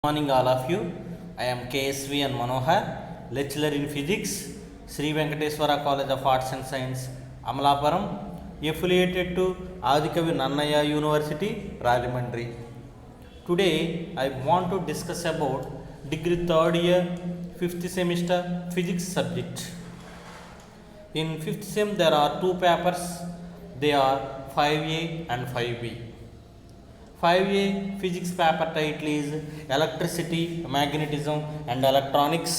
Morning all of you. I am KSV and Manohar, lecturer in physics, Sri Venkateswara College of Arts and Science, Amalapuram, affiliated to Adikavi Nannaya University, Rajahmundry. Today I want to discuss about degree 3rd year 5th semester physics subject. In 5th sem there are two papers, they are 5A and 5B. 5A physics paper title is electricity, magnetism and electronics,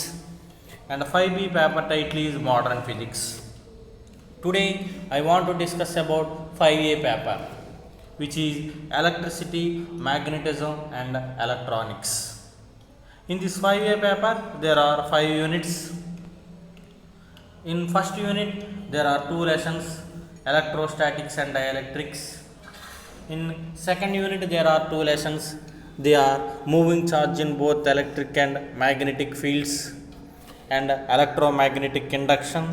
and 5B paper title is modern physics. Today I want to discuss about 5A paper, which is electricity, magnetism and electronics. In this 5A paper there are 5 units. In first unit there are 2 lessons, electrostatics and dielectrics. In second unit there are 2 lessons, they are moving charge in both electric and magnetic fields and electromagnetic induction.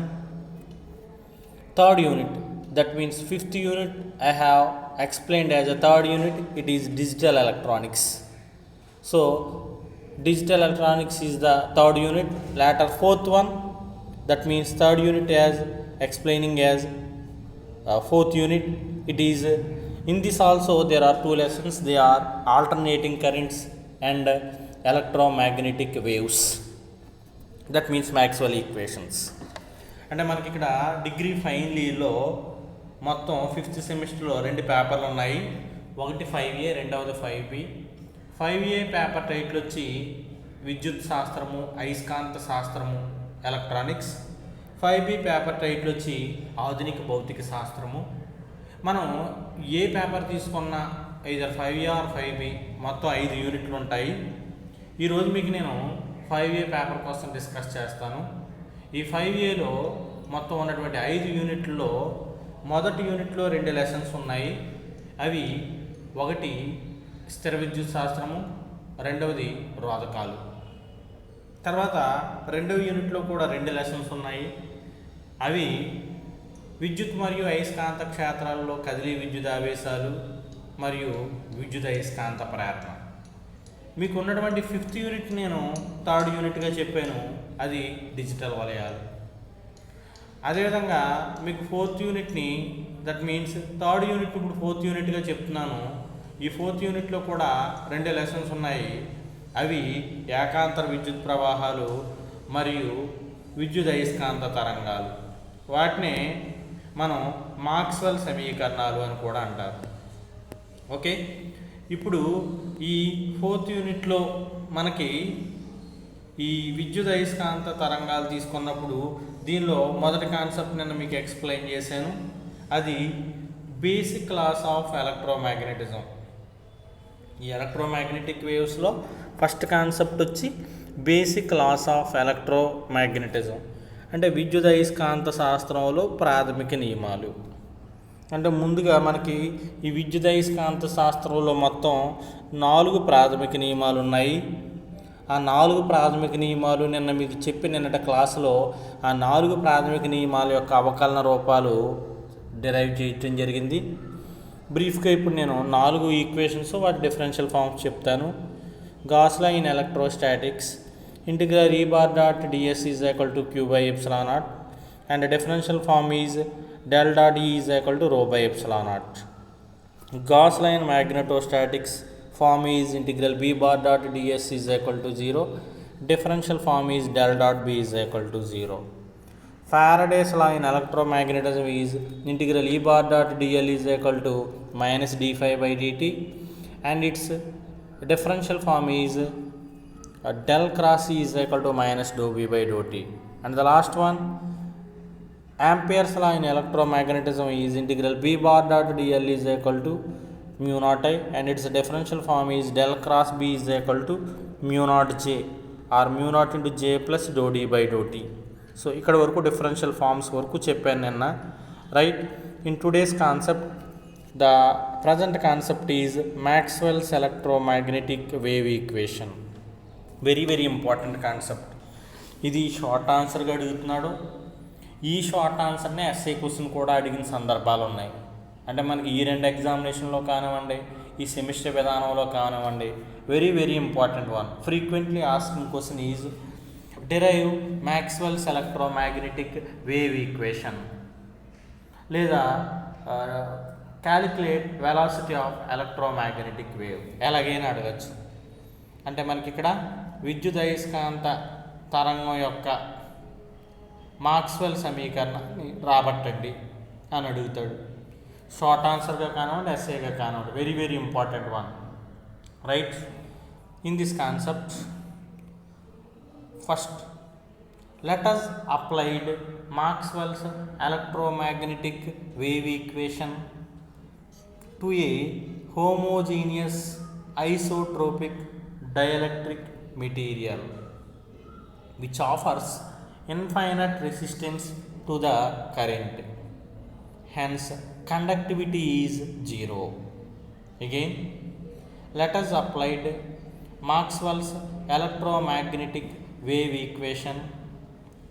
Third unit, that means 5th unit, I have explained as a third unit, it is digital electronics. So digital electronics is the third unit. Later 4th one, that means third unit as explaining as 4th unit. It is in this also there are 2 lessons, they are alternating currents and electromagnetic waves, that means Maxwell equations. అంటే మనకి ఇక్కడ degree final ఇయర్లో మొత్తం 5th సెమిస్టర్లో 2 పేపర్లు ఉన్నాయి, ఒకటి 5A, రెండవది 5B. 5A పేపర్ టైటిల్ వచ్చి విద్యుత్ శాస్త్రము, అయస్కాంత శాస్త్రము, ఎలక్ట్రానిక్స్. 5B పేపర్ టైటిల్ వచ్చి ఆధునిక భౌతిక శాస్త్రము. మనం ఏ పేపర్ తీసుకున్నా ఐదర్ 5A ఆర్ 5B మొత్తం 5 యూనిట్లు ఉంటాయి. ఈరోజు మీకు నేను 5A పేపర్ కోసం డిస్కస్ చేస్తాను. ఈ 5Aలో మొత్తం ఉన్నటువంటి 5 యూనిట్లలో మొదటి యూనిట్లో 2 లెసన్స్ ఉన్నాయి. అవి ఒకటి స్థిర విద్యుత్ శాస్త్రము, రెండవది రోధకాలు. తర్వాత రెండవ యూనిట్లో కూడా 2 లెసన్స్ ఉన్నాయి. అవి విద్యుత్ మరియు అయస్కాంత క్షేత్రాలలో కదిలీ విద్యుత్ ఆవేశాలు మరియు విద్యుత్ అయస్కాంత ప్రేరణ. మీకు ఉన్నటువంటి 5th యూనిట్ నేను 3rd యూనిట్గా చెప్పాను, అది డిజిటల్ వలయాలు. అదేవిధంగా మీకు 4th యూనిట్ని, that means 3rd unit ఇప్పుడు 4th యూనిట్గా చెప్తున్నాను. ఈ 4th యూనిట్లో కూడా 2 లెసన్స్ ఉన్నాయి. అవి ఏకాంతర విద్యుత్ ప్రవాహాలు మరియు విద్యుత్ అయస్కాంత తరంగాలు. వాటిని మనం మాక్స్వెల్ సమీకరణాలు అని కూడా అంటారు. ఓకే, ఇప్పుడు ఈ 4th యూనిట్లో మనకి ఈ విద్యుత్ అయస్కాంత తరంగాలు తీసుకున్నప్పుడు దీనిలో మొదటి కాన్సెప్ట్ నేను మీకు ఎక్స్ప్లెయిన్ చేశాను, అది బేసిక్ లాస్ ఆఫ్ ఎలక్ట్రోమాగ్నెటిజం. ఈ ఎలక్ట్రోమాగ్నెటిక్ వేవ్స్లో ఫస్ట్ కాన్సెప్ట్ వచ్చి బేసిక్ లాస్ ఆఫ్ ఎలక్ట్రోమాగ్నెటిజం, అంటే విద్యుత్ అయస్కాంత శాస్త్రంలో ప్రాథమిక నియమాలు. అంటే ముందుగా మనకి ఈ విద్యుత్ అయస్కాంత శాస్త్రంలో మొత్తం 4 ప్రాథమిక నియమాలు ఉన్నాయి. ఆ 4 ప్రాథమిక నియమాలు నిన్న మీకు నిన్నటి క్లాసులో ఆ 4 ప్రాథమిక నియమాల యొక్క అవకలన రూపాలు డిరైవ్ చేయటం జరిగింది. బ్రీఫ్గా ఇప్పుడు నేను 4 ఈక్వేషన్స్ వాటి డిఫరెన్షియల్ ఫార్మ్స్ చెప్తాను. Gas law in electrostatics, integral E bar dot ds is equal to q by epsilon naught, and the differential form is del dot E is equal to rho by epsilon naught. Gauss line magnetostatics form is integral B bar dot ds is equal to 0, differential form is del dot B is equal to 0. Faraday's law in electromagnetism is integral E bar dot dl is equal to minus d phi by dt, and its differential form is del cross E is equal to minus dou V by dou t. And the last one, Ampere's law in electromagnetism is integral B bar dot dl is equal to mu naught I, and its differential form is del cross B is equal to mu naught J, or mu naught into J plus dou d by dou t. So ఇక్కడ వరకు differential forms వరకు చెప్పాను నిన్న, right. In today's concept, the present concept is Maxwell's electromagnetic wave equation. Very very important concept. ఇది short ఆన్సర్గా అడుగుతున్నాడు. ఈ short ఆన్సర్నే SA question కూడా అడిగిన సందర్భాలు ఉన్నాయి. అంటే మనకి ఈ 2 ఎగ్జామినేషన్లో కానివ్వండి, ఈ సెమిస్టర్ విధానంలో కానివ్వండి, very very important one. Frequently asking question is derive Maxwell's electromagnetic wave equation, లేదా calculate velocity of electromagnetic wave, ఎలాగైనా అడగచ్చు. అంటే మనకి ఇక్కడ విద్యుదయస్కాంత తరంగం యొక్క మాక్స్వెల్ సమీకరణాన్ని రాబట్టండి అని అడుగుతాడు. షార్ట్ ఆన్సర్గా కానివ్వండి, ఎస్ఏగా కానివ్వండి, very very important one, right? In this concept first let us applied Maxwell's electromagnetic wave equation to a homogeneous isotropic dielectric material which offers infinite resistance to the current, hence conductivity is zero. Again, let us applied Maxwell's electromagnetic wave equation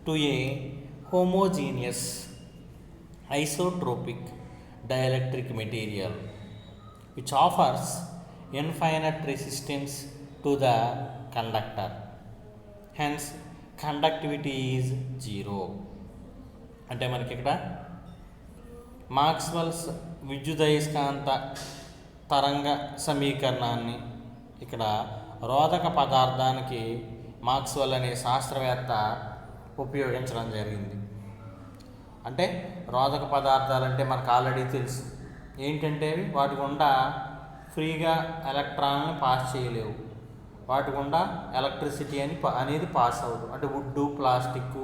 to a homogeneous isotropic dielectric material which offers infinite resistance to the conductor, hence conductivity is zero. అంటే మనకి ఇక్కడ Maxwell's విద్యుదయస్కాంత తరంగ సమీకరణాన్ని ఇక్కడ రోధక పదార్థానికి Maxwell అనే శాస్త్రవేత్త ఉపయోగించడం జరిగింది. అంటే రోధక పదార్థాలంటే మనకు ఆల్రెడీ తెలుసు ఏంటంటే వాటి గుండా ఫ్రీగా ఎలక్ట్రాన్లను పాస్ చేయలేవు, వాటి గుండా ఎలక్ట్రిసిటీ అనేది పాస్ అవ్వదు. అంటే wood, plastic,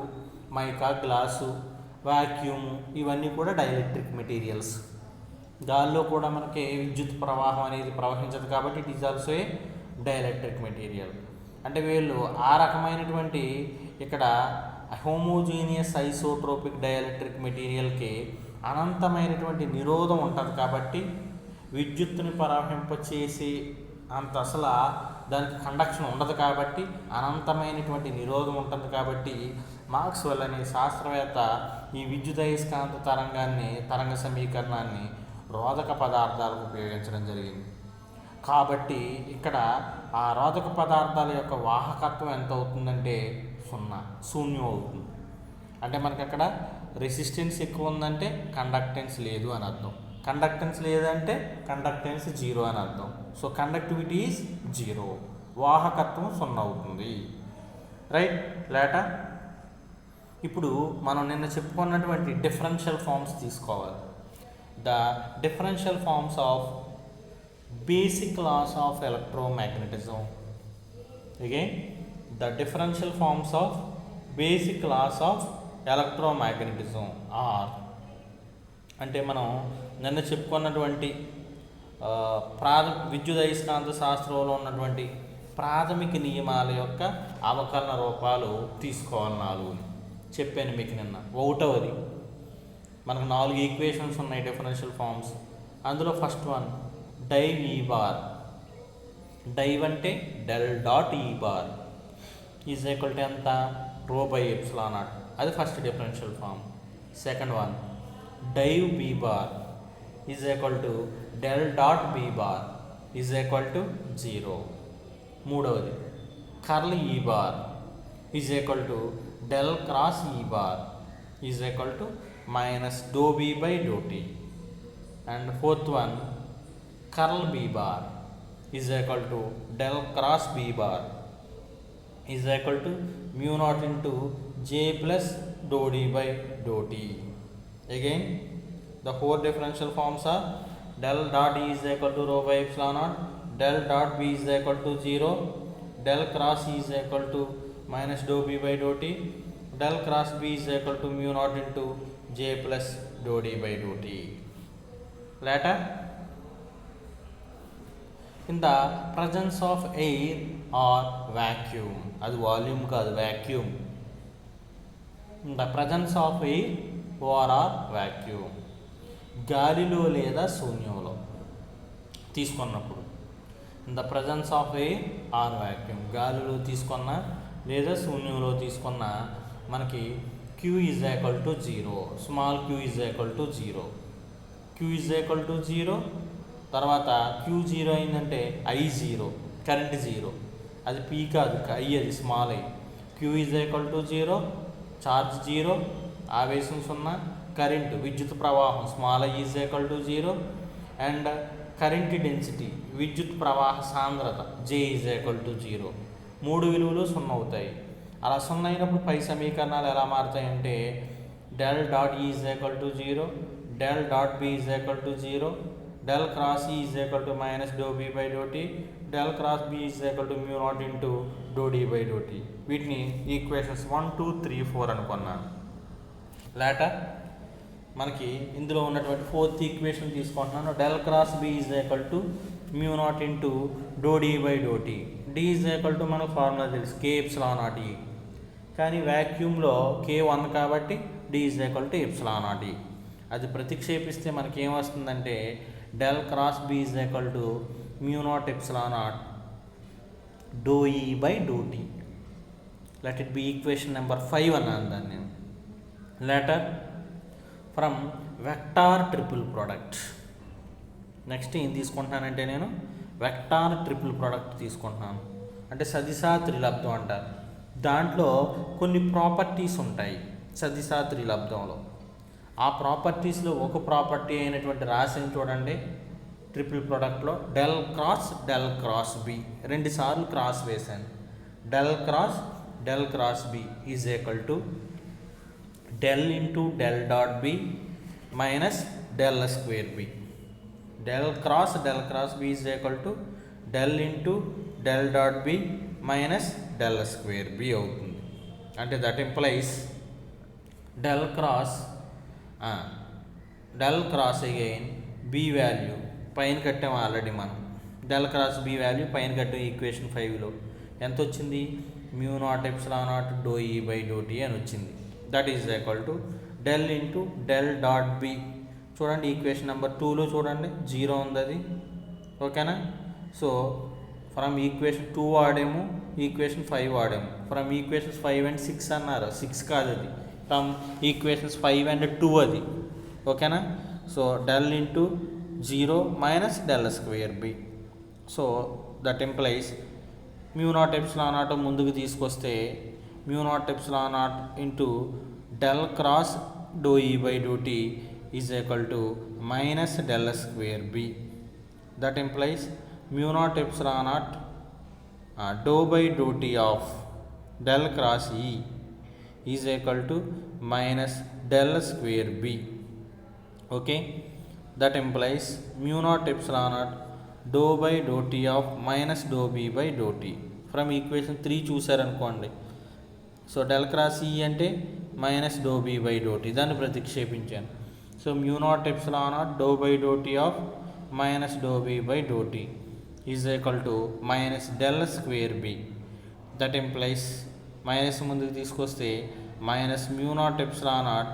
mica, glass, vacuum ఇవన్నీ కూడా డైఎలక్ట్రిక్ మెటీరియల్స్. గాల్లో కూడా మనకి విద్యుత్ ప్రవాహం అనేది ప్రవహించదు కాబట్టి it is also a dielectric material. అంటే వీళ్ళు ఆ రకమైనటువంటి ఇక్కడ హోమోజీనియస్ ఐసోట్రోపిక్ డైఎలక్ట్రిక్ మెటీరియల్కి అనంతమైనటువంటి నిరోధం ఉంటుంది కాబట్టి విద్యుత్తుని ప్రవహింపచేసి అంత అసలు దానికి కండక్షన్ ఉండదు కాబట్టి అనంతమైనటువంటి నిరోధం ఉంటుంది కాబట్టి మాక్స్వెల్ అనే శాస్త్రవేత్త ఈ విద్యుదయస్కాంత తరంగ సమీకరణాన్ని రోధక పదార్థాలకు ఉపయోగించడం జరిగింది. కాబట్టి ఇక్కడ ఆ రోధక పదార్థాల యొక్క వాహకత్వం ఎంత అవుతుందంటే శూన్యం అవుతుంది. అంటే మనకి అక్కడ రెసిస్టెన్స్ ఎక్కువ ఉందంటే కండక్టెన్స్ లేదు అని అర్థం, కండక్టెన్స్ లేదంటే కండక్టెన్స్ జీరో అని అర్థం. సో కండక్టివిటీ ఈజ్ జీరో, వాహకత్వం 0 అవుతుంది, రైట్? లేటా ఇప్పుడు మనం నిన్న చెప్పుకున్నటువంటి డిఫరెన్షియల్ ఫార్మ్స్ తీసుకోవాలి. The differential forms of basic laws of electromagnetism. Again, the differential forms of basic laws of electromagnetism are, అంటే మనం నిన్న చెప్పుకున్నటువంటి విద్యుదయస్కాంత శాస్త్రంలో ఉన్నటువంటి ప్రాథమిక నియమాల యొక్క అవకలన రూపాలు తీసుకోవాలి. 4 చెప్పాను మీకు నిన్న. ఒకటవది మనకు 4 ఈక్వేషన్స్ ఉన్నాయి డిఫరెన్షియల్ ఫార్మ్స్. అందులో first one div E bar. Div అంటే del dot E bar is equal to ఎంత? Rho by epsilon naught. అది first differential form. Second one div B bar is equal to del dot B bar is equal to 0. మూడవది curl E bar is equal to del cross E bar is equal to minus do B by do t. And fourth one curl b bar is equal to del cross b bar is equal to mu naught into j plus dou d by dou t. Again, the 4 differential forms are del dot e is equal to rho by epsilon naught, del dot b is equal to 0, del cross e is equal to minus dou b by dou t, del cross b is equal to mu naught into j plus dou d by dou t. Later, in the presence of air or vacuum, అది volume కాదు, vacuum. In the presence of air or vacuum, గాలిలో లేదా శూన్యంలో తీసుకున్నప్పుడు. In the presence of air or vacuum, గాలిలో తీసుకున్న లేదా శూన్యంలో తీసుకున్న మనకి q is equal to 0, small q is equal to 0. q is equal to 0, తర్వాత క్యూ జీరో అయిందంటే ఐ జీరో, కరెంట్ జీరో. అది పీ కాదు, ఐ, అది small I. Q is equal to zero, charge zero, ఆవేశం సున్నా, కరెంటు విద్యుత్ ప్రవాహం small I is equal to zero, and current density విద్యుత్ ప్రవాహ సాంద్రత J is equal to zero. మూడు విలువలు సున్నా అవుతాయి. అలా సున్నా అయినప్పుడు పై సమీకరణాలు ఎలా మారుతాయంటే del dot E is equal to zero, del dot B is equal to zero, del cross E is equal to minus doh B by do t, del cross B is equal to mu naught into do D by do t. వీటిని equations 1, 2, 3, 4 అనుకున్నాను. Later మనకి ఇందులో ఉన్నటువంటి fourth equation తీసుకుంటున్నాను. Del cross B is equal to mu naught into do D by do T. D is equal to మనకు formula తెలుసు, K epsilon naught ఈ. కానీ వ్యాక్యూమ్లో కే 1 కాబట్టి D is equal to epsilon naught E. అది ప్రతిక్షేపిస్తే మనకి ఏమొస్తుందంటే del cross B is equal to mu naught epsilon naught do E by do t. Let it be equation number 5 అన్నాను దాన్ని నేను. Letter from vector triple product. Next ఏం తీసుకుంటున్నానంటే నేను వెక్టార్ ట్రిపుల్ ప్రోడక్ట్ తీసుకుంటున్నాను. అంటే సదిశా త్రిలబ్ధం అంటారు. దాంట్లో కొన్ని ప్రాపర్టీస్ ఉంటాయి సదిశా త్రిలబ్ధంలో. ఆ ప్రాపర్టీస్లో ఒక ప్రాపర్టీ అయినటువంటి రాశిని చూడండి. ట్రిపుల్ ప్రోడక్ట్లో డెల్ క్రాస్ బి, 2 సార్లు క్రాస్ వేశాను. Del cross B is equal to del into del dot B minus del square B. Del cross B is equal to del into del dot B minus del square B అవుతుంది. అంటే that implies del cross again B value పైన కట్టాము already మనం. Del cross B value పైన కట్టాము equation 5లో. ఎంత వచ్చింది? Mu naught epsilon naught do E by do T అని వచ్చింది. That is equal to del into del dot B. చూడండి ఈక్వేషన్ నెంబర్ 2లో చూడండి, జీరో ఉంది అది. ఓకేనా? సో ఫ్రమ్ ఈక్వేషన్ 2 వాడాము, ఈక్వేషన్ 5 వాడాము. ఫ్రమ్ ఈక్వేషన్స్ 5 and 6 అన్నారు, 6 కాదు అది. ఫ్రమ్ ఈక్వేషన్స్ 5 and 2 అది. ఓకేనా? So del into zero minus del square B. So that implies mu naught epsilon naught ముందుకు తీసుకొస్తే mu naught epsilon naught into del cross doh E by do tea is equal to minus del square B. That implies mu naught epsilon naught doh by do t of del cross E is equal to minus del square B. Okay, that implies mu naught epsilon naught doh by do t of minus doh B by do t. From equation 3 చూసారనుకోండి. So del cross E అంటే minus doh B by do t, దాన్ని ప్రతిక్షేపించాను. So mu naught epsilon naught doh by do t of minus doh B by do tea is equal to minus del square B. That implies minus ముందుకు తీసుకొస్తే minus mu naught epsilon naught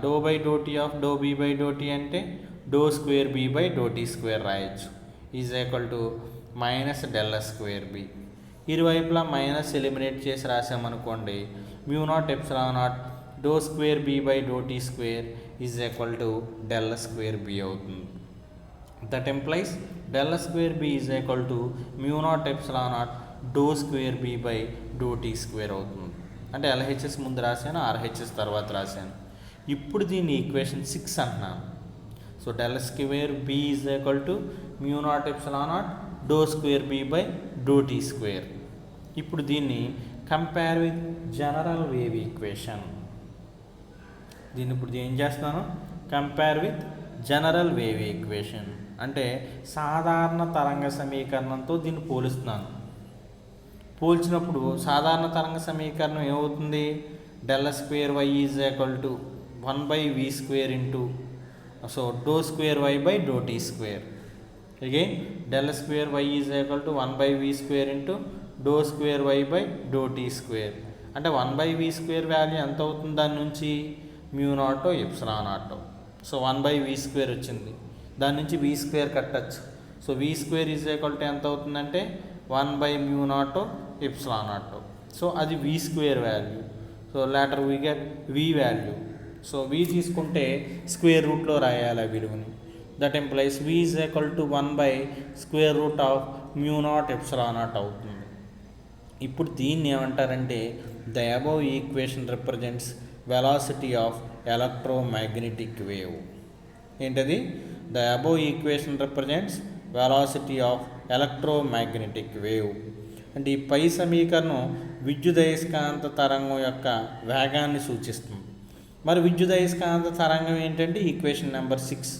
doh by do t of doh B by do t అంటే do square B by do tea square రాయొచ్చు. Is equal to minus del square B. ఇరువైపులా minus eliminate చేసి రాసామనుకోండి, mu naught epsilon naught do square B by do tea square is equal to del square B అవుతుంది. That implies del square B is equal to mu naught epsilon naught do square B by do tea square అవుతుంది. అంటే LHS ముందు రాశాను, RHS తర్వాత రాశాను. ఇప్పుడు దీన్ని equation 6 అంటున్నాను. So del square B is equal to mu naught epsilon naught do square B by do tea square. ఇప్పుడు దీన్ని compare with general wave equation. దీన్ని ఇప్పుడు ఏం చేస్తాను? Compare with general wave equation అంటే సాధారణ తరంగ సమీకరణంతో దీన్ని పోలుస్తున్నాను. పోల్చినప్పుడు సాధారణ తరంగ సమీకరణం ఏమవుతుంది? Del square Y is equal to 1/v square into so do square Y by do tea square. Again del square Y is equal to 1/v square into do square Y by do tea square. అంటే 1/v square value ఎంత అవుతుంది? దాని నుంచి mu naught epsilon naught. So 1/v square వచ్చింది, దాని నుంచి v square కట్టచ్చు. So v square is equal to ఎంత అవుతుందంటే 1/μ నాట్ ఎప్సిలాన్ నాట్. సో అది v square value. So later we get v value. So v తీసుకుంటే స్క్వేర్ రూట్లో రాయాలి ఆ విలువని. That implies v is equal to 1 by square root of mu naught epsilon naught అవుతుంది. ఇప్పుడు దీన్ని ఏమంటారంటే the above equation represents velocity of electromagnetic wave. ఏంటది? The above equation represents velocity of electromagnetic wave. అంటే ఈ పై సమీకరణం విద్యుదయస్కాంత తరంగం యొక్క వేగాన్ని సూచిస్తుంది. మరి విద్యుదయస్కాంత తరంగం ఏంటంటే equation number 6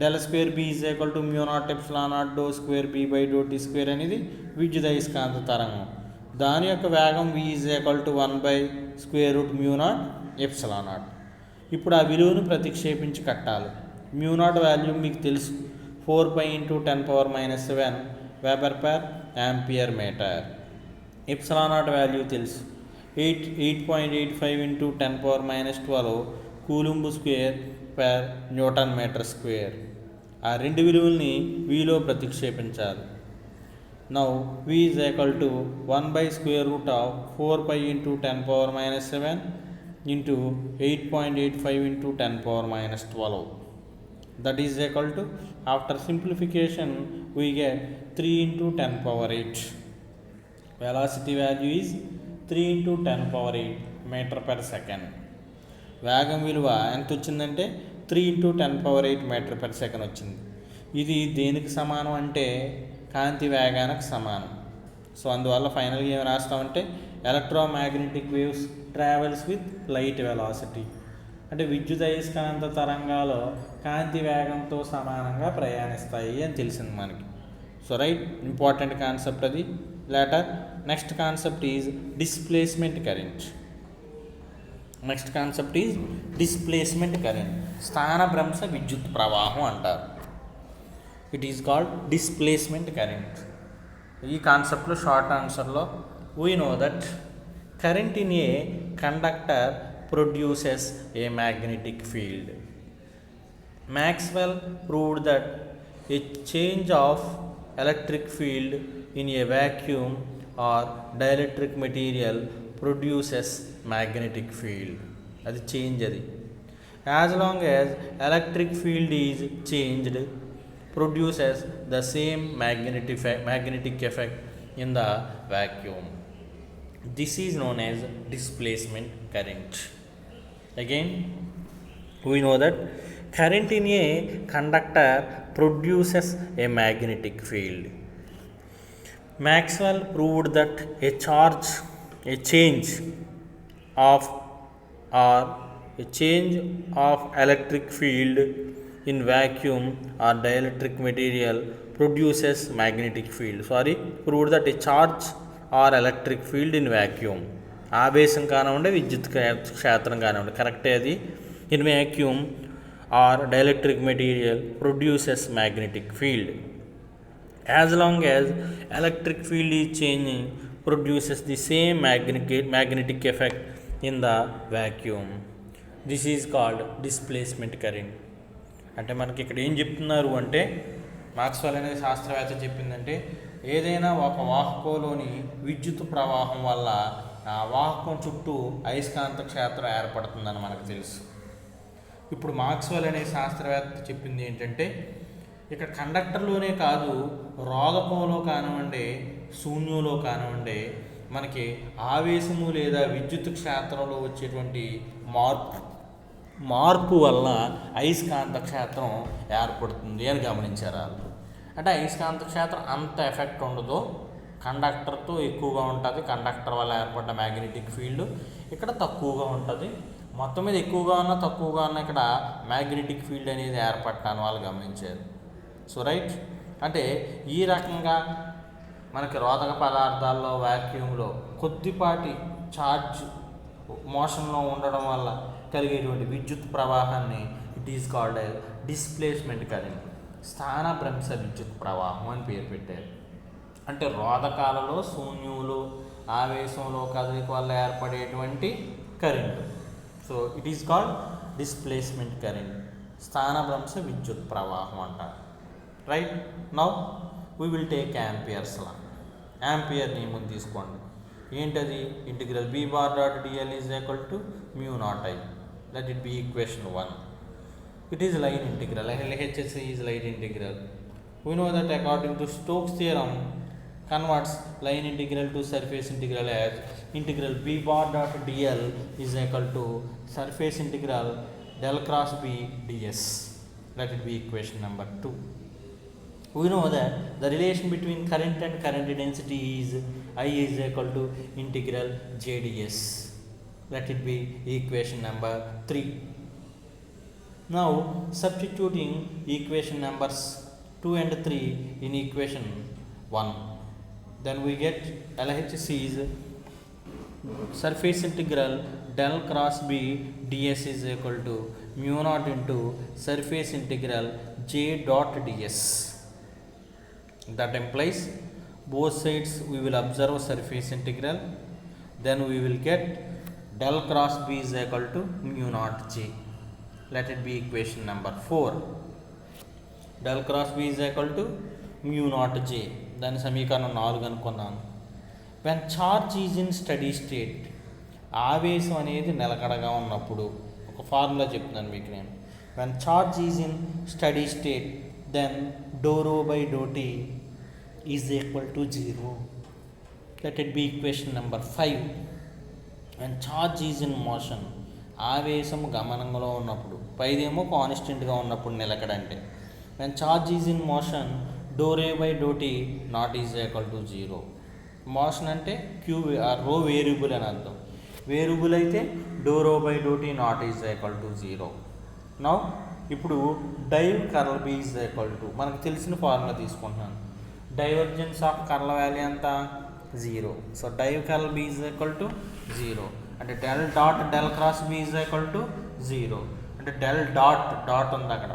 del square B is equal to mu naught epsilon naught do square B by do tea square అనేది విద్యుదయస్కాంత తరంగం. దాని యొక్క వేగం v is equal to 1 by square root mu naught epsilon naught. ఇప్పుడు ఆ విలువను ప్రతిక్షేపించి కట్టాలి. మ్యూ నాట్ వాల్యూ మీకు తెలుసు, 4 pi into 10⁻⁷ weber per ampere metre. Epsilon naught value తెలుసు, 8.85 into 10⁻12 coulomb square per newton metre square. ఆ రెండు విలువల్ని వీలో ప్రతిక్షేపించాలి. Now v is equal to 1 by square root of 4 pi into 10⁻⁷ into 8.85 into 10⁻12. That is equal to, after simplification we get 3 into 10 power 8. Velocity value is 3 into 10 power 8 meter per second. వేగం విలువ ఎంత వచ్చిందంటే 3 into 10 power 8 meter per second వచ్చింది. ఇది దేనికి సమానం అంటే కాంతి వేగానికి సమానం. సో అందువల్ల ఫైనల్గా ఏమి రాస్తామంటే electromagnetic waves travels with light velocity. అంటే విద్యుదయస్కాంత తరంగాలు కాంతి వేగంతో సమానంగా ప్రయాణిస్తాయి అని తెలిసింది మనకి. సో రైట్, ఇంపార్టెంట్ కాన్సెప్ట్ అది. Later next concept is displacement current. Next concept is displacement current. స్థానభ్రంశ విద్యుత్ ప్రవాహం అంటారు. It is called displacement current. ఈ కాన్సెప్ట్లో షార్ట్ ఆన్సర్లో we know that current in a conductor produces a magnetic field. Maxwell proved that a change of electric field in a vacuum or dielectric material produces magnetic field. అది change అది. As long as electric field is changed, produces the same magnetic effect in the vacuum. This is known as displacement current. Again, we know that current in a conductor produces a magnetic field. Maxwell proved that a change of electric field in vacuum or dielectric material produces magnetic field. Proved that a charge or electric field in vacuum, ఆవేశం కానివ్వండి విద్యుత్ క్షేత్రం కానివ్వండి, కరెక్టే అది. In vacuum or dielectric material produces magnetic field. As long as electric field is changing produces the same magnetic effect in the vacuum. This is called displacement current. అంటే మనకి ఇక్కడ ఏం చెప్తున్నారు అంటే, మాక్స్వెల్ అనేది శాస్త్రవేత్త చెప్పిందంటే, ఏదైనా ఒక వాహకంలోని విద్యుత్ ప్రవాహం వల్ల ఆ వాహకం చుట్టూ అయస్కాంత క్షేత్రం ఏర్పడుతుందని మనకు తెలుసు. ఇప్పుడు మాక్స్వెల్ అనే శాస్త్రవేత్త చెప్పింది ఏంటంటే, ఇక్కడ కండక్టర్లోనే కాదు, రోధకంలో కానివ్వండి, శూన్యంలో కానివ్వండి, మనకి ఆవేశము లేదా విద్యుత్ క్షేత్రంలో వచ్చేటువంటి మార్పు వల్ల అయస్కాంత క్షేత్రం ఏర్పడుతుంది అని గమనించారు వాళ్ళు. అంటే అయస్కాంత క్షేత్రం అంత ఎఫెక్ట్ ఉండదు, కండక్టర్తో ఎక్కువగా ఉంటుంది. కండక్టర్ వల్ల ఏర్పడ్డ మ్యాగ్నెటిక్ ఫీల్డ్ ఇక్కడ తక్కువగా ఉంటుంది. మొత్తం మీద ఎక్కువగా ఉన్న తక్కువగా ఉన్న ఇక్కడ మ్యాగ్నెటిక్ ఫీల్డ్ అనేది ఏర్పడటాన్ని వాళ్ళు గమనించారు. సో రైట్, అంటే ఈ రకంగా మనకి రోధక పదార్థాల్లో వాక్యూమ్లో కొద్దిపాటి ఛార్జ్ మోషన్లో ఉండడం వల్ల కలిగేటువంటి విద్యుత్ ప్రవాహాన్ని it is called displacement current, స్థానభ్రంశ విద్యుత్ ప్రవాహం అని పేరు పెట్టారు. అంటే రోధకాలలో శూన్యంలో ఆవేశంలో కదలిక వల్ల ఏర్పడేటువంటి current. So it is called displacement current, స్థానభ్రంశ విద్యుత్ ప్రవాహం అంటారు. Right, now we will take Ampere's law. Ampere నియమం తీసుకోండి. ఏంటది? Integral b bar dot dl is equal to mu naught I. Let it be equation 1. It is line integral. LHS is line integral. We know that according to Stokes theorem, converts line integral to surface integral as integral b bar dot dl is equal to surface integral del cross b ds. Let it be equation number 2. We know that the relation between current and current density is I is equal to integral jds. Let it be equation number 3. Now substituting equation numbers 2 and 3 in equation 1, then we get LHS is surface integral del cross b ds is equal to mu naught into surface integral j dot ds. That implies both sides we will observe surface integral, then we will get del cross b is equal to mu naught j. Let it be equation number 4. Del cross b is equal to mu naught j. దాని సమీకరణం 4 అనుకున్నాను. When charge is in steady state, ఆవేశం అనేది నిలకడగా ఉన్నప్పుడు, ఒక formula చెప్తున్నాను మీకు నేను. When charge is in steady state then doh rho by do tea is equal to 0. Let it be equation number 5. When charge is in motion, ఆవేశం గమనంలో ఉన్నప్పుడు, పైదేమో కాన్స్టెంట్గా ఉన్నప్పుడు నిలకడంటే. When charge is in motion doh rho by do t naught is equal to 0. Motion అంటే queue rho variable అని అర్థం. వేరియబుల్ అయితే doh rho by do t naught is equal to 0. Now ఇప్పుడు div curl B is equal to, మనకు తెలిసిన formula తీసుకుంటున్నాను. Divergence of curl value ఎంత? 0. So div curl B is equal to 0. అంటే del dot del cross B is equal to 0. అంటే del dot dot ఉంది అక్కడ.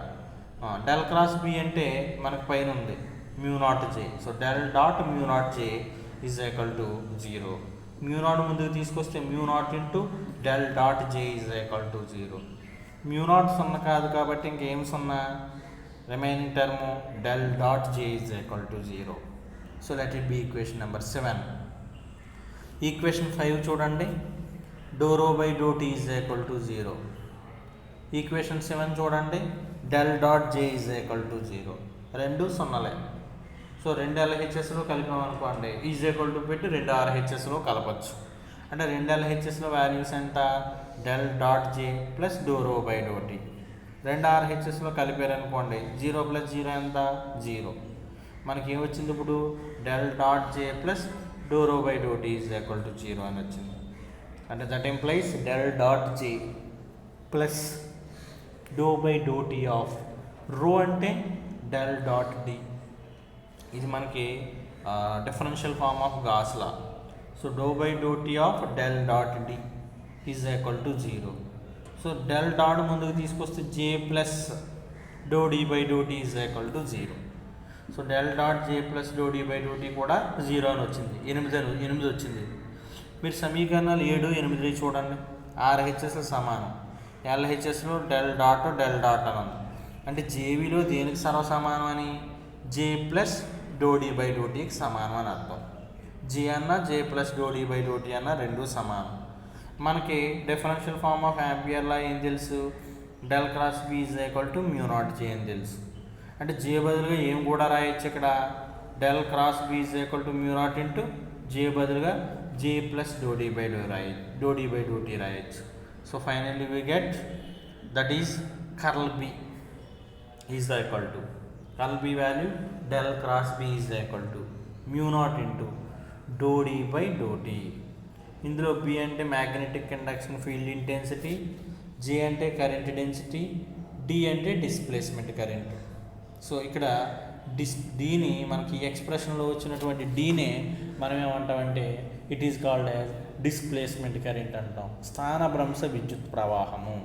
Del cross B అంటే మనకు పైన ఉంది mu naught J. So del dot mu naught J is equal to 0. Mu naught ముందుకు తీసుకొస్తే mu naught into del dot J is equal to 0. Mu naught సున్నా కాదు కాబట్టి ఇంకేం సున్నా, remaining term del dot J is equal to 0. So let it be equation number 7. Equation 5 చూడండి. Do rho by do tea is equal to 0. Equation 7 చూడండి. Del dot J is equal to 0. రెండు సున్నాలే. సో రెండు ఎల్హెచ్ఎస్లో కలిపామనుకోండి, ఈజ్ ఈక్వల్ టు పెట్టి రెండు ఆర్హెచ్ఎస్లో కలపచ్చు. అంటే రెండు ఎల్హెచ్ఎస్లో వాల్యూస్ ఎంత? Del dot J plus do rho by do T. రెండు ఆర్హెచ్ఎస్లో కలిపారనుకోండి, 0 ప్లస్ 0 ఎంత? 0. మనకి ఏమొచ్చింది ఇప్పుడు? Del dot J plus do rho by do tea is equal to 0 అని వచ్చింది. అంటే that implies del dot J plus doh by do t of rho అంటే డెల్ డాట్ డి. ఇది మనకి differential form of Gauss law. So doh by do t of del dot D is equal to 0. So del dot ముందుకు తీసుకొస్తే J plus do D by do tea is equal to 0. So del dot J plus do D by do T కూడా 0 అని వచ్చింది. 8 వచ్చింది. మీరు సమీకరణాలు 7, 8 చూడండి. ఆర్హెచ్ఎస్లో సమానం, ఎల్హెచ్ఎస్లో డెల్ డాట్ అని ఉంది. అంటే జేవీలో దేనికి సర్వసమానం అని? J plus do D by doh టీకి సమానం అని అర్థం. జే అన్న J plus do D by do t అన్న రెండు సమానం. మనకి డిఫరెన్షియల్ ఫార్మ్ ఆఫ్ యాంపియర్లా ఏం తెలుసు? Del cross B is equal to mu naught J అని తెలుసు. అంటే జే బదులుగా ఏం కూడా రాయొచ్చు ఇక్కడ? Del cross B is equal to mu naught into J బదులుగా J plus do D by do t రాయొచ్చు. So finally we get that is curl B is equal to, curl B value del cross B is equal to mu naught into dou D by dou T. ఇందులో B అంటే magnetic conduction field intensity, J అంటే current density, D అంటే displacement current. సో ఇక్కడ డీని మనకి ఎక్స్ప్రెషన్లో వచ్చినటువంటి డీనే మనం ఏమంటామంటే it is called as displacement current అంటాం, స్థానభ్రంశ విద్యుత్ ప్రవాహము.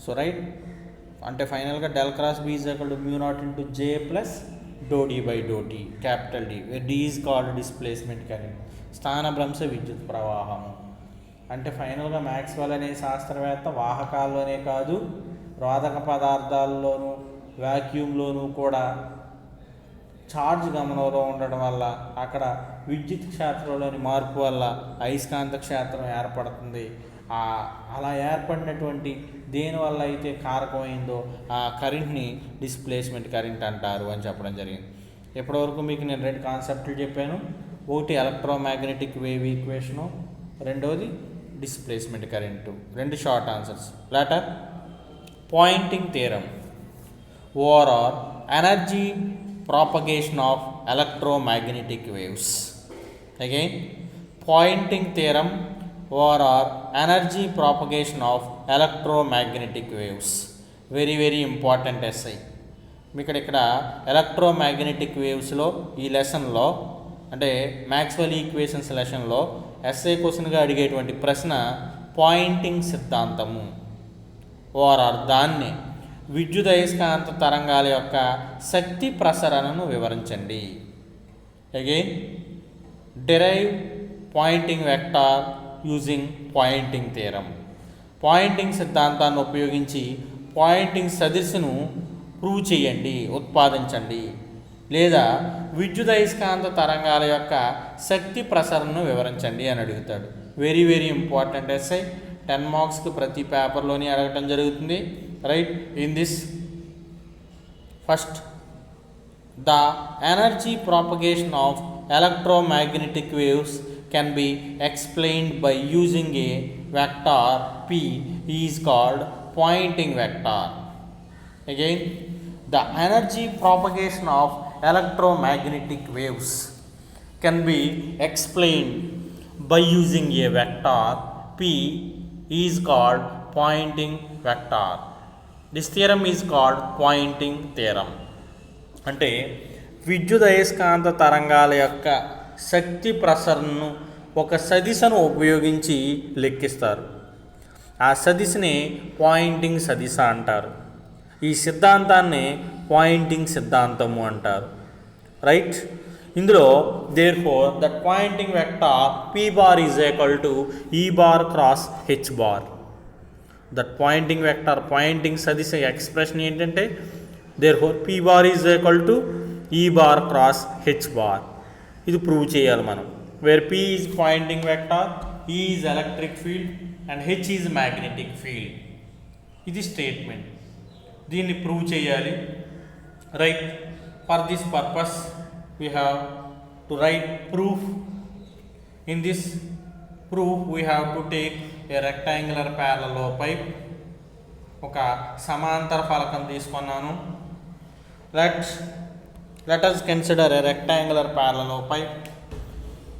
సో రైట్, అంటే ఫైనల్గా del cross B is equal to mu naught into J plus do D by do t, capital D. D is called displacement current, స్థానభ్రంశ విద్యుత్ ప్రవాహము. అంటే ఫైనల్గా మ్యాక్స్వెల్ అనే శాస్త్రవేత్త వాహకాల్లోనే కాదు, రోధక పదార్థాల్లోనూ వ్యాక్యూమ్లోనూ కూడా ఛార్జ్ గమనంలో ఉండడం వల్ల అక్కడ విద్యుత్ క్షేత్రంలోని మార్పు వల్ల అయస్కాంత క్షేత్రం ఏర్పడుతుంది. అలా ఏర్పడినటువంటి దేనివల్ల అయితే కారకమైందో ఆ కరెంట్ని డిస్ప్లేస్మెంట్ కరెంట్ అంటారు అని చెప్పడం జరిగింది. ఇప్పటివరకు మీకు నేను 2 కాన్సెప్ట్లు చెప్పాను. ఒకటి ఎలక్ట్రోమాగ్నెటిక్ వేవ్ ఈక్వేషను, రెండవది displacement current. 2 short answers. Letter Poynting theorem over energy propagation of electromagnetic waves. Again, Poynting theorem or energy propagation of electromagnetic waves. Very important essay. మీకు ఇక్కడ ఎలక్ట్రోమాగ్నెటిక్ వేవ్స్లో ఈ లెసన్లో అంటే మ్యాక్స్వెల్ ఈక్వేషన్స్ లెసన్లో SA క్వశ్చన్గా అడిగేటువంటి ప్రశ్న Poynting సిద్ధాంతము ఓఆర్ఆర్ దాన్ని విద్యుదయస్కాంత తరంగాల యొక్క శక్తి ప్రసరణను వివరించండి. Again derive Poynting vector using Poynting theorem. Poynting సిద్ధాంతాన్ని ఉపయోగించి పాయింటింగ్ సదిశను ప్రూవ్ చేయండి, ఉత్పాదించండి. లేదా విద్యుదయస్కాంత తరంగాల యొక్క శక్తి ప్రసరణను వివరించండి అని అడుగుతాడు. Very important SI. 10 మార్క్స్కి ప్రతి పేపర్లోని అడగటం జరుగుతుంది. Right, in this first, the energy propagation of electromagnetic waves can be explained by using a vector P is called Poynting vector. Again, the energy propagation of electromagnetic waves can be explained by using a vector P is called Poynting vector. This theorem is called Poynting theorem. అంటే విద్యుదయస్కాంత తరంగాల యొక్క శక్తి ప్రసరణను ఒక సదిశను ఉపయోగించి లెక్కిస్తారు. ఆ సదిశని పాయింటింగ్ సదిశ అంటారు. ఈ సిద్ధాంతాన్ని పాయింటింగ్ సిద్ధాంతము అంటారు. రైట్, ఇందులో therefore that pointing vector P bar is equal to E bar cross H bar. That Poynting vector Poynting సదిశ ఎక్స్ప్రెషన్ ఏంటంటే therefore P bar is equal to E bar cross H bar. ఇది prove చేయాలి మనం. Where P is Poynting vector, E is electric field and H is magnetic field. ఇది statement. దీన్ని prove చేయాలి. Right, for this purpose we have to write proof. In this proof we have to take a rectangular parallel pipe. ఒక సమాంతర ఫలకం తీసుకున్నాను. let us consider a rectangular parallel pipe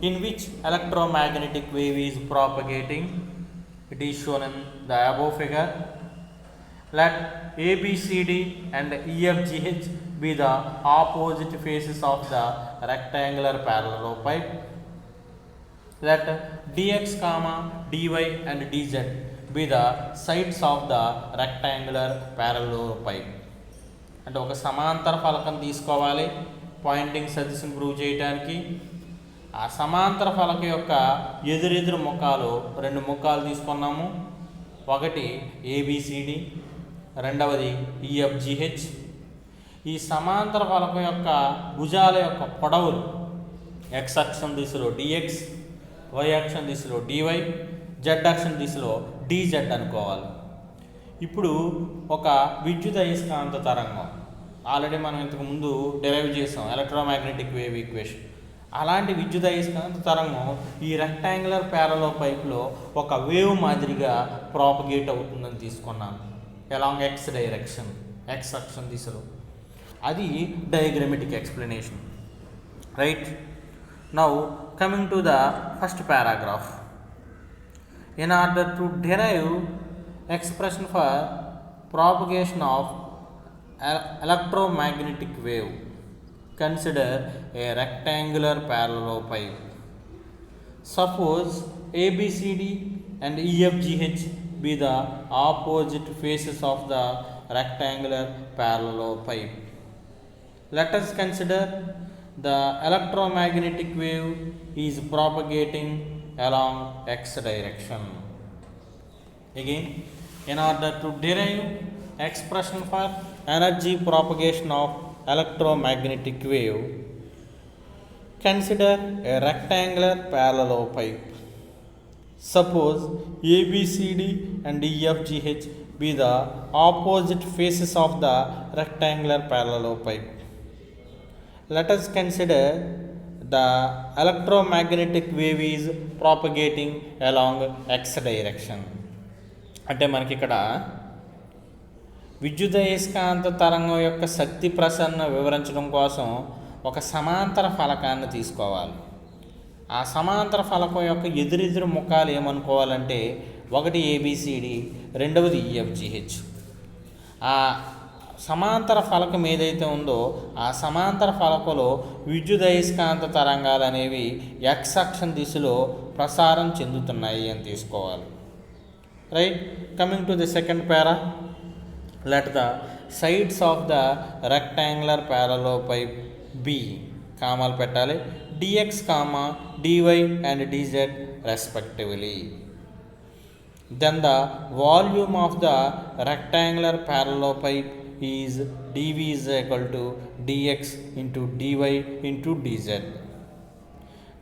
in which electromagnetic wave is propagating. It is shown in the above figure. Let ABCD and EFGH be the opposite faces of the rectangular parallel pipe. Let dx, dy and dz be the sides of the rectangular parallel pipe. అంటే ఒక సమాంతర ఫలకం తీసుకోవాలి Poynting సదిశను prove చేయడానికి. ఆ సమాంతర ఫలకం యొక్క ఎదురెదురు ముఖాలు 2 ముఖాలు తీసుకున్నాము. ఒకటి ABCD, రెండవది EFGH. ఈ సమాంతర ఫలకం యొక్క భుజాల యొక్క పొడవులు x అక్షం దిశలో dx, y అక్షం దిశలో dy, z అక్షం దిశలో dz అనుకోవాలి. ఇప్పుడు ఒక విద్యుదయస్కాంత తరంగం ఆల్రెడీ మనం ఇంతకు ముందు డెరైవ్ చేసాం ఎలక్ట్రోమాగ్నెటిక్ వేవ్ ఈక్వేషన్. అలాంటి విద్యుదయస్కాంత తరంగం ఈ రెక్టాంగులర్ ప్యారలల్ పైప్లో ఒక వేవ్ మాదిరిగా ప్రాపగేట్ అవుతుందని తీసుకున్నాను అలాంగ్ x డైరెక్షన్, x అక్షం దిశలో. అది diagrammatic explanation. Right, now coming to the first paragraph. In order to derive expression for propagation of electromagnetic wave, consider a rectangular parallel pipe. Suppose ABCD and EFGH be the opposite faces of the rectangular parallel pipe. Let us consider the electromagnetic wave is propagating along x direction. Again, in order to derive expression for energy propagation of electromagnetic wave, consider a rectangular parallel pipe. Suppose ABCD and EFGH be the opposite faces of the rectangular parallelopipe. Let us consider the electromagnetic wave is propagating along x direction. అంటే మనకి ఇక్కడ విద్యుదయస్కాంత తరంగం యొక్క శక్తి ప్రసరణ వివరించడం కోసం ఒక సమాంతర ఫలకాన్ని తీసుకోవాలి. ఆ సమాంతర ఫలకం యొక్క ఎదురెదురు ముఖాలు ఏమనుకోవాలంటే ఒకటి ఏబిసిడి, రెండవది ఈఎఫ్జిహెచ్. ఆ సమాంతర ఫలకం ఏదైతే ఉందో ఆ సమాంతర ఫలకంలో విద్యుదయస్కాంత తరంగాలు అనేవి ఎక్స్ అక్షం దిశలో ప్రసారం చెందుతున్నాయి అని తీసుకోవాలి. Right. Coming to the second para, let the sides of the rectangular parallelopipe be కామాలు పెట్టాలి dx, dy and dz respectively. Then the volume of the rectangular parallelopipe is dv is equal to dx into dy into dz.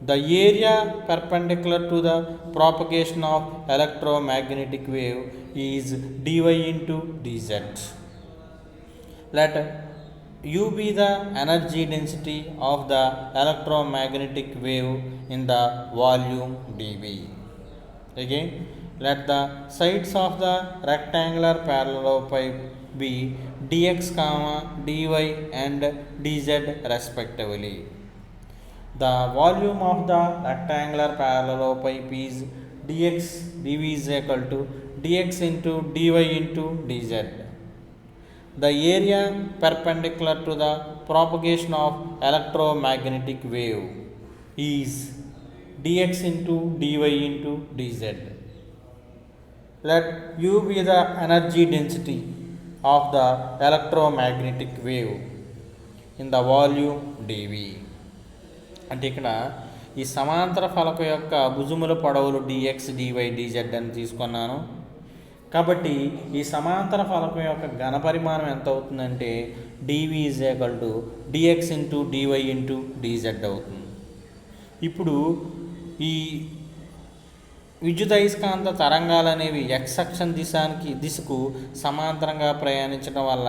The area perpendicular to the propagation of electromagnetic wave is dy into dz. Let U be the energy density of the electromagnetic wave in the volume dv. Again, let the sides of the rectangular parallelopipe be dx, dy and dz respectively. The volume of the rectangular parallelopipe is dx, dv is equal to dx into dy into dz. The area perpendicular to the propagation of electromagnetic wave is dx into dy into dz. Let U be the energy density of the electromagnetic wave in the volume dv. అంటే ఇక్కడ ఈ సమాంతర ఫలకం యొక్క భుజముల పొడవులు dx, dy, dz అని తీసుకున్నాను. కాబట్టి ఈ సమాంతర ఫలకం యొక్క ఘనపరిమాణం ఎంత అవుతుందంటే dv is equal to dx into dy into dz అవుతుంది. ఇప్పుడు ఈ విద్యుదయస్కాంత తరంగాలు అనేవి x అక్షం దిశకు సమాంతరంగా ప్రయాణించడం వల్ల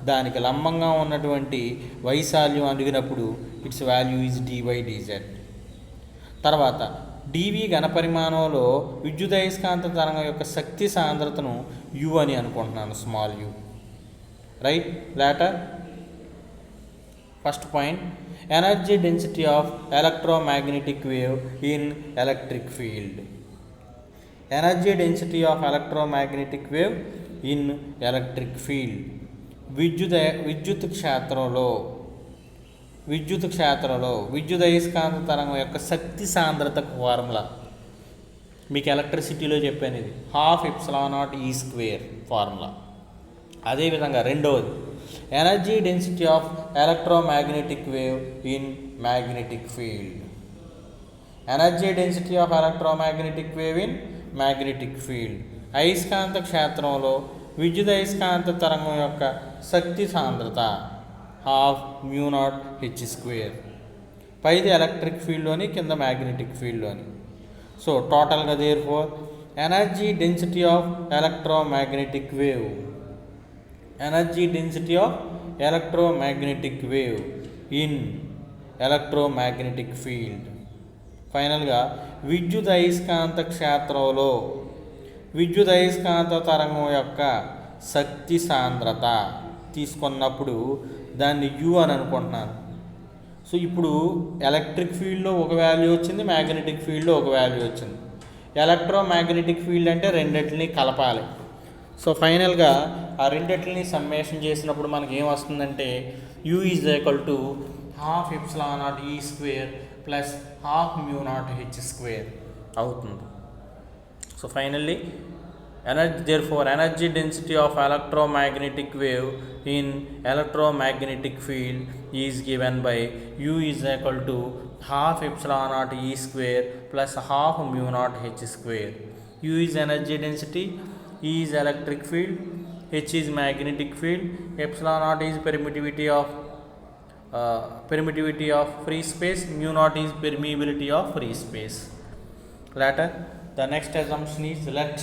దానికి లంబంగా ఉన్నటువంటి వైశాల్యం అడిగినప్పుడు it's value is dy dz. తర్వాత dv ఘనపరిమాణంలో విద్యుదయస్కాంత తరంగం యొక్క శక్తి సాంద్రతను u అని అనుకుంటున్నాను, small u. Right. Later first point, energy density of electromagnetic wave in electric field. Energy density of electromagnetic wave in electric field. విద్యుత్ క్షేత్రంలో విద్యుదయస్కాంత తరంగం యొక్క శక్తి సాంద్రతకు ఫార్ములా మీకు ఎలక్ట్రిసిటీలో చెప్పాను, ఇది 12ε0E² ఫార్ములా. అదేవిధంగా రెండవది energy density of electromagnetic wave in magnetic field. Energy density of electromagnetic wave in magnetic field. అయస్కాంత క్షేత్రంలో విద్యుదయస్కాంత తరంగం యొక్క శక్తి సాంద్రత 12μ0h². పైది ఎలక్ట్రిక్ ఫీల్డ్లోని, కింద మ్యాగ్నెటిక్ ఫీల్డ్లోని. సో టోటల్గా therefore energy density of electromagnetic wave in electromagnetic field. ఫైనల్గా విద్యుదయస్కాంత క్షేత్రంలో విద్యుదయస్కాంత తరంగం యొక్క శక్తి సాంద్రత తీసుకున్నప్పుడు దాన్ని u అని అనుకుంటున్నాను. సో ఇప్పుడు ఎలక్ట్రిక్ ఫీల్డ్లో ఒక వాల్యూ వచ్చింది, మ్యాగ్నెటిక్ ఫీల్డ్లో ఒక వాల్యూ వచ్చింది. ఎలక్ట్రోమాగ్నెటిక్ ఫీల్డ్ అంటే రెండింటిని కలపాలి. సో ఫైనల్గా ఆ రెండింటిని సమ్మేషన్ చేసినప్పుడు మనకి ఏం వస్తుందంటే u is equal to 12ε0E² plus 12μ0h² అవుతుంది. So finally energy density of electromagnetic wave in electromagnetic field is given by U is equal to 12ε0E² plus 12μ0h². U is energy density, E is electric field, H is magnetic field, ε0 is permittivity of free space, μ0 is permeability of free space. Later The next assumption is let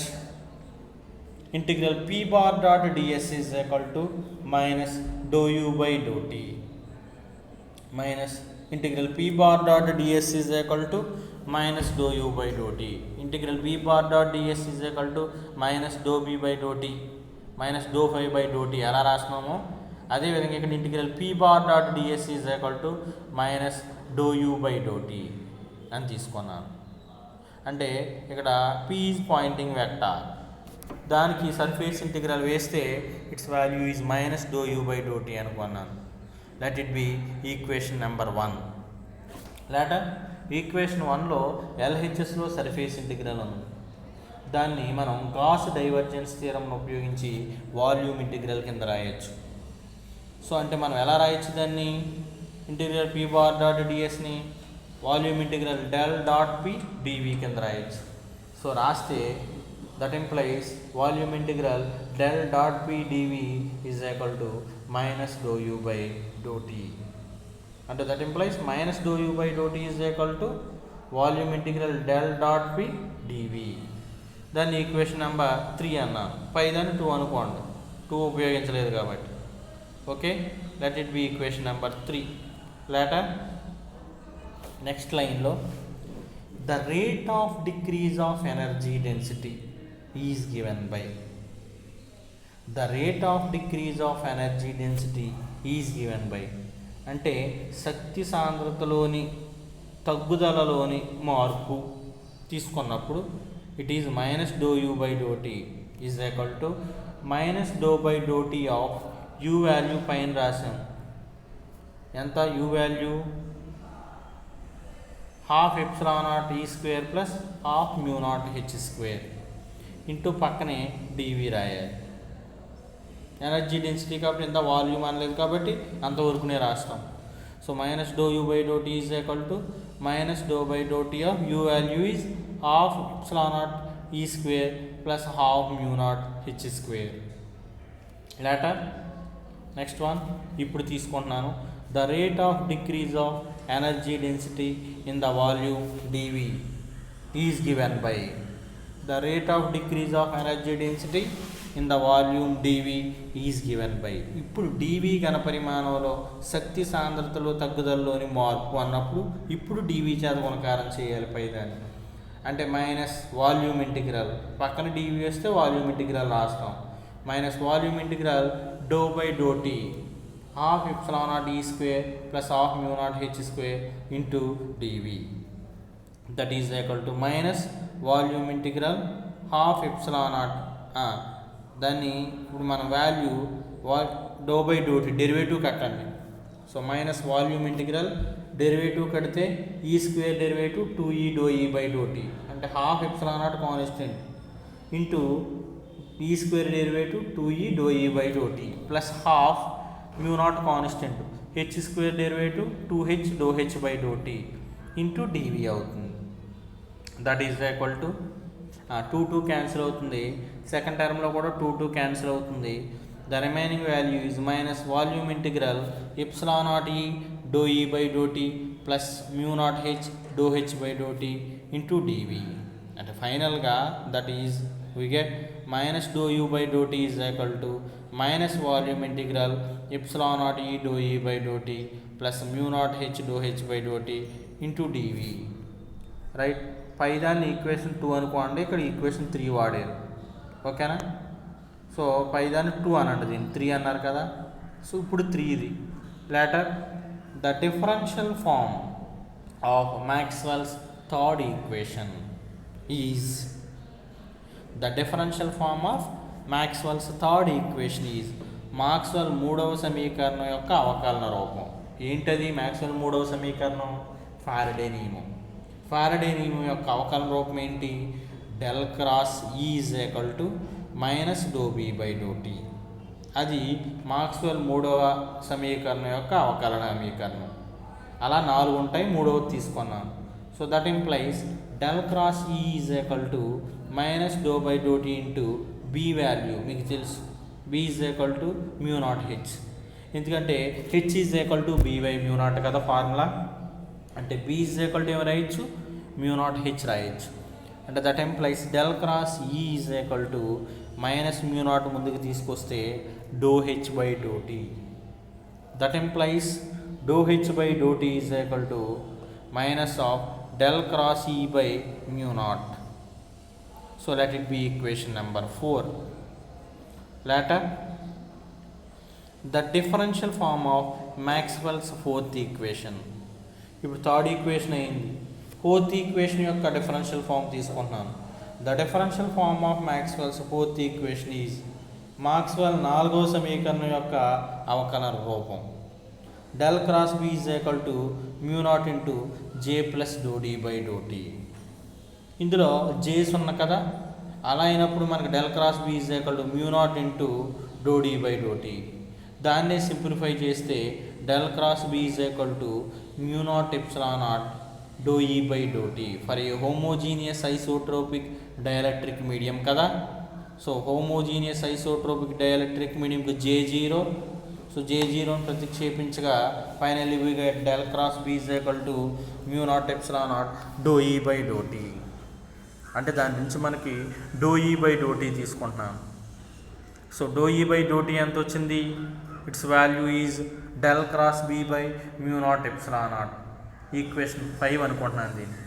integral p bar dot ds is equal to minus dou u by dou t minus integral p bar dot ds is equal to minus dou u by dou t. Integral p bar dot ds is equal to minus dou b by dou t minus dou phi by dou t ఎలా రాస్తున్నామో అదేవిధంగా ఇక్కడ integral p bar dot ds is equal to minus dou u by dou t అని తీసుకున్నాను. అంటే ఇక్కడ p is pointing vector, దానికి surface integral వేస్తే it's value is minus do you by do t అనుకున్నాను. Let it be equation number 1. Later equation 1లో ఎల్హెచ్ఎస్లో surface integral ఉంది. దాన్ని మనం గాస్ డైవర్జెన్స్ థియరంను ఉపయోగించి వాల్యూమ్ ఇంటిగ్రల్ కింద రాయొచ్చు. సో అంటే మనం ఎలా రాయొచ్చు దాన్ని, ఇంటిగ్రల్ పీ బార్ డాట్ డిఎస్ని volume integral del dot P d V కింద రాయొచ్చు. సో రాస్తే that implies volume integral del dot P d V is equal to minus do you by do t. అంటే that implies minus do you by do tea is equal to volume integral del dot P d V. దాన్ని equation number 3 అన్నాను. పై దాన్ని 2 అనుకోండి, 2 ఉపయోగించలేదు కాబట్టి. Okay, let it be equation number 3. Later next లైన్లో the rate of decrease of energy density is given by, the rate of decrease of energy density is given by అంటే శక్తి సాంద్రతలోని తగ్గుదలలోని మార్పు తీసుకున్నప్పుడు it is minus do you by do tea is equal to minus dou by do t of u value పైన రాసాం. ఎంత u value? Half epsilon naught E square plus half mu naught H square into పక్కనే డివి రాయాలి. Energy density కాబట్టి ఎంత volume అనలేదు కాబట్టి అంతవరకునే రాస్తాం. So minus do you by do tea is equal to minus dou by do t of u value is half epsilon naught E square plus half mu naught H square. Later next one ఇప్పుడు తీసుకుంటున్నాను. The rate of decrease of energy density in the volume dV is given by, the rate of decrease of energy density in the volume dV is given by. ఇప్పుడు dV ఘనపరిమాణంలో శక్తి సాంద్రతలో తగ్గుదలలోని మార్పు అన్నప్పుడు ఇప్పుడు డివి చేత గుణకారం చేయాలి పైదాన్ని. అంటే మైనస్ వాల్యూమ్ ఇంటిగ్రల్ పక్కన dV వస్తే వాల్యూమ్ ఇంటిగ్రల్ రాస్తాం. Minus volume integral dou by do t half epsilon naught E square plus half mu naught H square into dV that is equal to minus volume integral half epsilon naught. దాన్ని ఇప్పుడు మన value dou by do t derivative కట్టండి. So minus volume integral derivative కడితే E square derivative 2e dou E by do t అంటే half epsilon naught constant into E square derivative 2e dou E by do t plus half mu naught constant H square derivative 2h dou H by do t into dV అవుతుంది. That is equal to 2 cancel అవుతుంది. Second టర్మ్లో కూడా 2 cancel అవుతుంది. The remaining value is minus volume integral epsilon naught E dou E by do t plus mu naught H dou H by do t into dV. అంటే ఫైనల్గా that is we get minus dou u by dou t is equal to minus volume integral epsilon naught e dou e by dou t plus mu naught h dou h by dou t into dv. Right, పైదాన్ని equation 2 అనుకోండి, ఇక్కడ equation 3 వాడారు. ఓకేనా? So పైదాన్ని 2 అనండి, దీన్ని 3 అన్నారు కదా. So ఇప్పుడు 3 ఇది. Later the differential form of Maxwell's third equation is, the differential form of Maxwell's third equation is Maxwell మూడవ సమీకరణం యొక్క అవకలన రూపం. ఏంటది మాక్స్వెల్ మూడవ సమీకరణం? ఫారడే నియమం. ఫారడే నియమం యొక్క అవకలన రూపం ఏంటి? Del cross E is equal to minus do B by do T. అది మాక్స్వెల్ మూడవ సమీకరణం యొక్క అవకలన సమీకరణం. అలా 4 ఉంటాయి, మూడవది తీసుకున్నాను. So that implies del cross E is equal to minus dou by do t into B value మీకు తెలుసు, B is equal to mu naught H. ఎందుకంటే H is equal to B by mu naught కదా formula. అంటే B is equal to ఏమి రాయొచ్చు? Mu naught H రాయొచ్చు. అంటే that implies del cross E is equal to minus mu naught ముందుకు తీసుకొస్తే dou H by do tea. That implies dou H by do tea is equal to minus of del cross E by mu naught. So let it be equation number 4. Later, the differential form of Maxwell's fourth equation. ఇప్పుడు third equation అయింది, fourth equation యొక్క differential form తీసుకుంటున్నాను. The differential form of Maxwell's fourth equation is Maxwell 4వ సమీకరణం యొక్క అవకలన రూపం. Del cross B is equal to mu naught into J plus do D by do T. ఇందులో జేస్ ఉన్న కదా, అలా అయినప్పుడు మనకు del cross B is equal to mu naught into do D by do T. దాన్నే సింప్లిఫై చేస్తే del cross B is equal to mu naught epsilon naught do E by do t for a homogeneous isotropic dielectric medium కదా. So homogeneous isotropic dielectric మీడియంకి J0. So J0ని ప్రతిక్షేపించగా finally we get del cross B is equal to mu naught epsilon naught do E by do t. అంటే దాని నుంచి మనకి dou E by do t తీసుకుంటున్నాను. So dou E by do t ఎంత వచ్చింది? It's value is del cross B by mu naught epsilon naught. Equation 5 అనుకుంటున్నాను దీన్ని.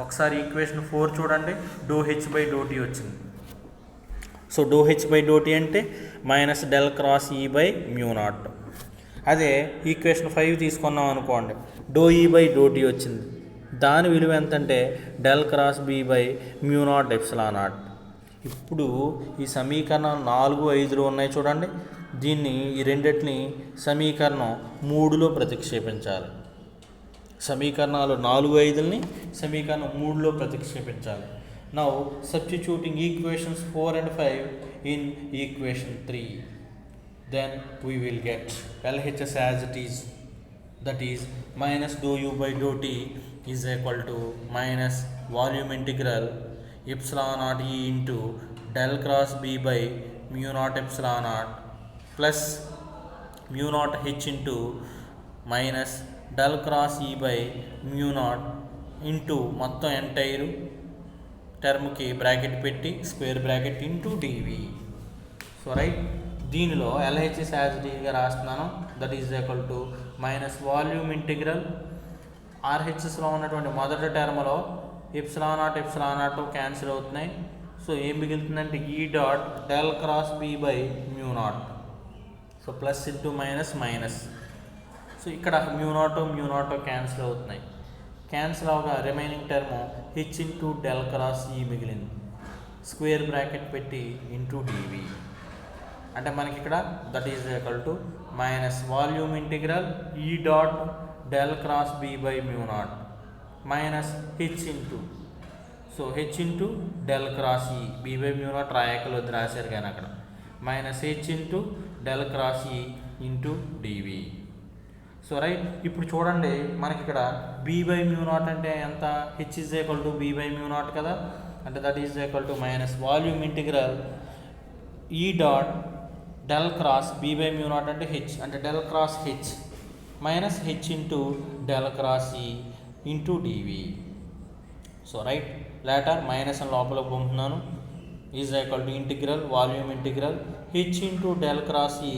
ఒకసారి ఈక్వేషన్ 4 చూడండి, dou H by do t వచ్చింది. So dou H by do t అంటే minus del cross E by mu naught. అదే equation 5 తీసుకున్నాం అనుకోండి, do E by do t వచ్చింది. దాని విలువ ఎంతంటే del cross B by mu naught epsilon naught. ఇప్పుడు ఈ సమీకరణం 4, 5 ఉన్నాయి చూడండి, దీన్ని ఈ రెండింటిని సమీకరణం 3లో ప్రతిక్షేపించాలి. సమీకరణాలు 4, 5ని సమీకరణం 3లో ప్రతిక్షేపించాలి. Now substituting equations 4 and 5 in equation 3, then we will get LHS as it is, that is minus do you by do t is equal to minus volume integral epsilon naught E into del cross B by mu naught epsilon naught plus mu naught H into minus del cross E by mu naught into మొత్తం entire టర్మ్కి bracket పెట్టి square bracket into dV. So right, దీనిలో LHS as it ఈజ్గా రాస్తున్నాను. That is equal to minus volume integral RHSలో ఉన్నటువంటి మొదటి టర్మ్లో ఎప్సిలాన్ నాట్ క్యాన్సిల్ అవుతున్నాయి. సో ఏం మిగులుతుందంటే E dot del cross B by mu naught. So plus into minus minus. So ఇక్కడ మ్యూ నాట్ క్యాన్సిల్ అవుతున్నాయి. క్యాన్సిల్ అవగా remaining term H into del cross E మిగిలింది. స్క్వేర్ బ్రాకెట్ పెట్టి into dV. అంటే మనకి ఇక్కడ that is equal to minus volume integral E dot del cross B by mu naught minus H into, so H into del cross E B by mu naught ట్రయాకిల్ వద్ద రాశారు కానీ అక్కడ minus H into del cross E into dV. So right, ఇప్పుడు చూడండి మనకి ఇక్కడ B by mu naught అంటే ఎంత? H is equal to B by mu naught కదా. అంటే that is equal to minus volume integral E dot del cross B by mu naught అంటే H, అంటే del cross H minus H into del cross E into dV. So right, later minus అని లోపలికి పంపుతున్నాను. Is equal to integral volume integral H into del cross E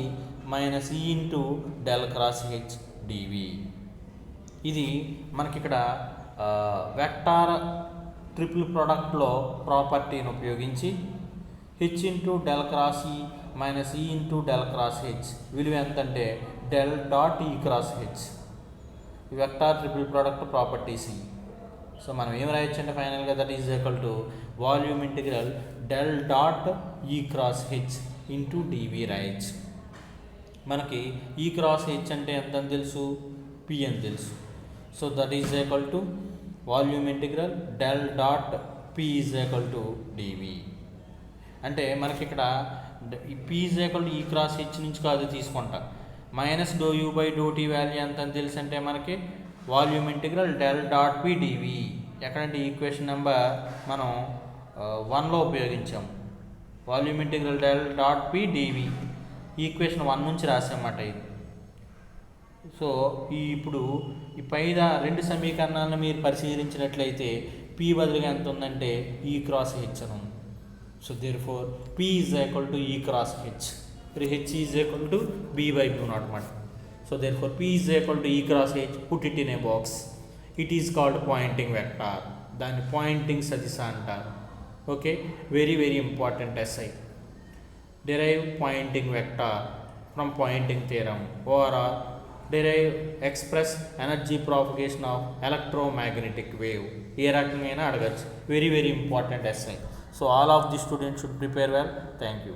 minus E into del cross H dV. ఇది మనకి ఇక్కడ vector triple ప్రోడక్ట్లో ప్రాపర్టీని ఉపయోగించి H into del cross E minus E into del cross H విలువ ఎంతంటే del dot E cross H. Vector triple product properties. So మనం ఏం రాయొచ్చు అంటే ఫైనల్గా that is equal to volume integral del dot E cross H into D V రాయొచ్చు. మనకి ఈ క్రాస్ హెచ్ అంటే ఎంత అని తెలుసు? పి అని తెలుసు. So that is equal to volume integral del dot P is equal to dV. అంటే మనకి ఇక్కడ P is equal to E cross H నుంచి కాదు తీసుకుంటా, minus do you by do t value ఎంత అని తెలుసు అంటే మనకి volume integral del dot P dV. ఎక్కడంటే ఈక్వేషన్ నెంబర్ మనం 1లో ఉపయోగించాము. Volume integral del dot P dV equation 1 నుంచి రాసామన్నమాట ఇది. సో ఇప్పుడు ఈ పైన రెండు సమీకరణాలను మీరు పరిశీలించినట్లయితే P పీ బదులుగా ఎంత ఉందంటే ఈ క్రాస్ హెచ్ అని ఉంది. So therefore P is equal to E cross H, మరి H is equal to B by mu naught అనమాట. So therefore P is equal to E cross H, put it in a box. It is called Poynting vector, దాన్ని Poynting సదిశ అంటారు. Okay, very very important SI. derive pointing vector from pointing theorem. Overall, derive express energy propagation of electromagnetic wave. ఏ రకంగా అడగచ్చు, very very important SI. So all of the students should prepare well. Thank you.